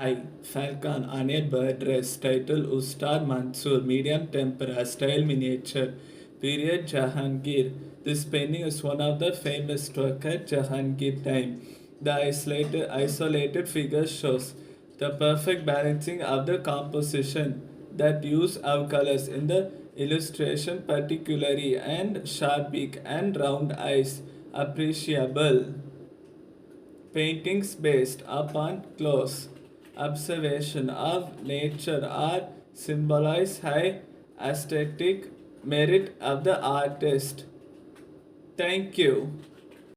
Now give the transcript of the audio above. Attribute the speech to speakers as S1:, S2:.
S1: High, Falcon, Anir Bird Dress, title Ustar Mansoor, medium tempera, style miniature, period Jahangir. This painting is one of the famous work at Jahangir time. The isolated figure shows the perfect balancing of the composition that use of colors in the illustration particularly and sharp beak and round eyes appreciable. Paintings based upon close observation of nature are symbolize high aesthetic merit of the artist. Thank you.